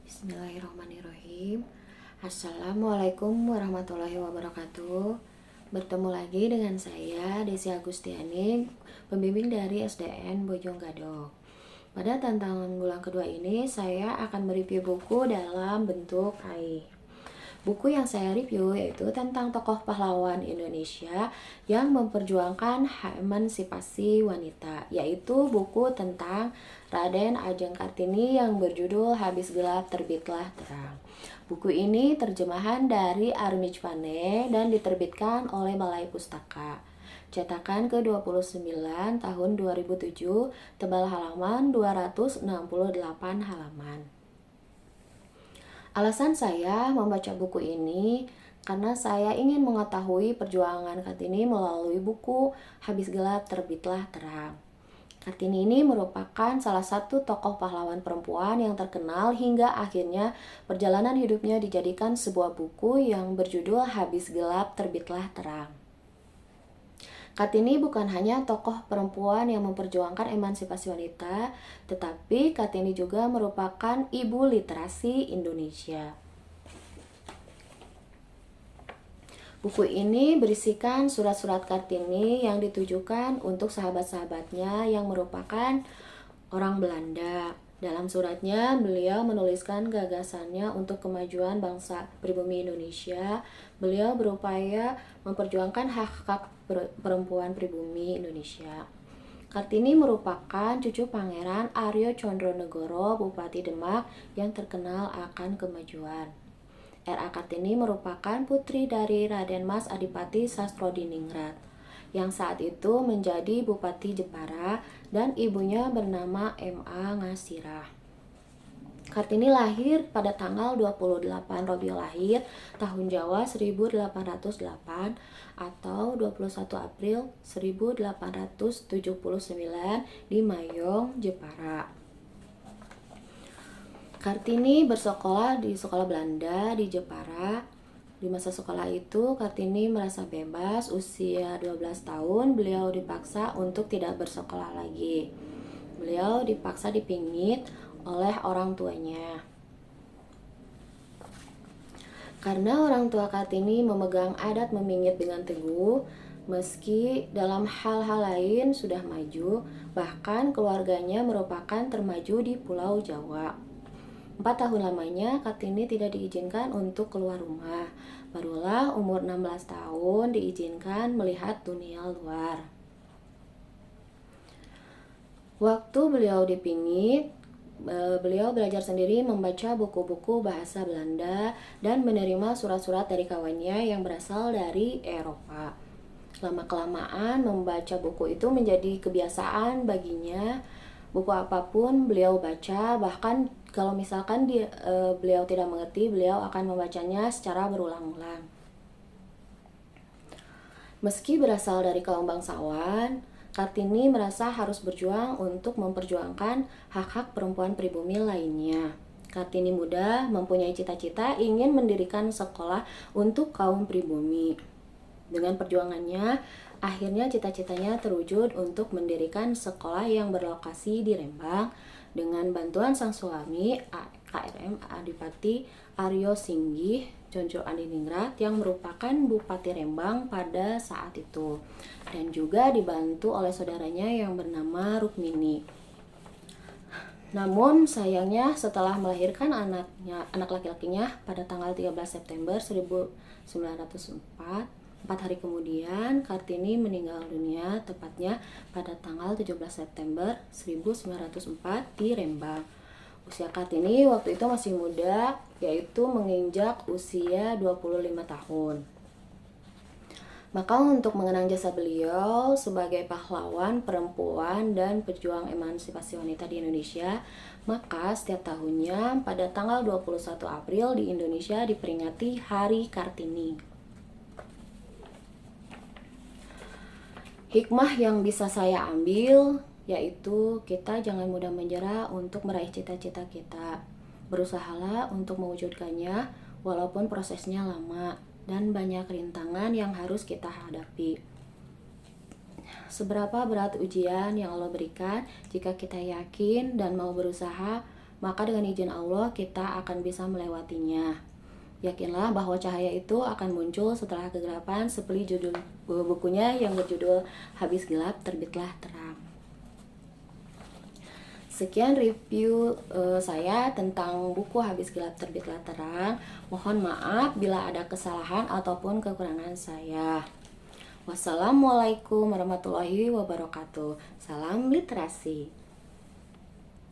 Bismillahirrahmanirrahim. Assalamualaikum warahmatullahi wabarakatuh. Bertemu lagi dengan saya Desi Agustiani, pembimbing dari SDN Bojonggado. Pada tantangan bulan kedua ini, saya akan mereview buku dalam bentuk AI. Buku yang saya review yaitu tentang tokoh pahlawan Indonesia yang memperjuangkan hak emansipasi wanita, yaitu buku tentang Raden Ajeng Kartini yang berjudul Habis Gelap Terbitlah Terang. Buku ini terjemahan dari Armij Pane dan diterbitkan oleh Balai Pustaka. Cetakan ke-29 tahun 2007, tebal halaman 268 halaman. Alasan saya membaca buku ini karena saya ingin mengetahui perjuangan Kartini melalui buku Habis Gelap Terbitlah Terang. Kartini ini merupakan salah satu tokoh pahlawan perempuan yang terkenal hingga akhirnya perjalanan hidupnya dijadikan sebuah buku yang berjudul Habis Gelap Terbitlah Terang. Kartini bukan hanya tokoh perempuan yang memperjuangkan emansipasi wanita, tetapi Kartini juga merupakan ibu literasi Indonesia. Buku ini berisikan surat-surat Kartini yang ditujukan untuk sahabat-sahabatnya yang merupakan orang Belanda. Dalam suratnya, beliau menuliskan gagasannya untuk kemajuan bangsa pribumi Indonesia. Beliau berupaya memperjuangkan hak-hak perempuan pribumi Indonesia. Kartini merupakan cucu Pangeran Aryo Condronegoro, Bupati Demak yang terkenal akan kemajuan. R.A. Kartini merupakan putri dari Raden Mas Adipati Sastrodiningrat yang saat itu menjadi Bupati Jepara dan ibunya bernama M.A. Ngasirah. Kartini lahir pada tanggal 28 Rabiul Akhir tahun Jawa 1808 atau 21 April 1879 di Mayong, Jepara. Kartini bersekolah di sekolah Belanda di Jepara. Di masa sekolah itu, Kartini merasa bebas. Usia 12 tahun, beliau dipaksa untuk tidak bersekolah lagi. Beliau dipaksa dipingit oleh orang tuanya. Karena orang tua Kartini memegang adat memingit dengan teguh, meski dalam hal-hal lain sudah maju, bahkan keluarganya merupakan termaju di Pulau Jawa. 4 tahun lamanya Kartini tidak diizinkan untuk keluar rumah. Barulah umur 16 tahun diizinkan melihat dunia luar. Waktu beliau dipingit, beliau belajar sendiri membaca buku-buku bahasa Belanda dan menerima surat-surat dari kawannya yang berasal dari Eropa. Lama-kelamaan membaca buku itu menjadi kebiasaan baginya. Buku apapun beliau baca, bahkan kalau misalkan beliau tidak mengerti, beliau akan membacanya secara berulang-ulang. Meski berasal dari kaum bangsawan, Kartini merasa harus berjuang untuk memperjuangkan hak-hak perempuan pribumi lainnya. Kartini muda mempunyai cita-cita ingin mendirikan sekolah untuk kaum pribumi. Dengan perjuangannya, akhirnya cita-citanya terwujud untuk mendirikan sekolah yang berlokasi di Rembang dengan bantuan sang suami KRM Adipati Aryo Singgih Conco Adiningrat yang merupakan Bupati Rembang pada saat itu, dan juga dibantu oleh saudaranya yang bernama Rukmini. Namun sayangnya setelah melahirkan anak laki-lakinya pada tanggal 13 September 1904, 4 hari kemudian Kartini meninggal dunia, tepatnya pada tanggal 17 September 1904 di Rembang. Usia Kartini waktu itu masih muda, yaitu menginjak usia 25 tahun. Maka untuk mengenang jasa beliau sebagai pahlawan perempuan dan pejuang emansipasi wanita di Indonesia, maka setiap tahunnya pada tanggal 21 April di Indonesia diperingati Hari Kartini. Hikmah yang bisa saya ambil yaitu kita jangan mudah menyerah untuk meraih cita-cita kita. Berusahalah untuk mewujudkannya walaupun prosesnya lama dan banyak rintangan yang harus kita hadapi. Seberapa berat ujian yang Allah berikan, jika kita yakin dan mau berusaha, maka dengan izin Allah kita akan bisa melewatinya. Yakinlah bahwa cahaya itu akan muncul setelah kegelapan, seperti judul bukunya yang berjudul Habis Gelap Terbitlah Terang. Sekian review saya tentang buku Habis Gelap Terbitlah Terang. Mohon maaf bila ada kesalahan ataupun kekurangan saya. Wassalamualaikum warahmatullahi wabarakatuh. Salam literasi.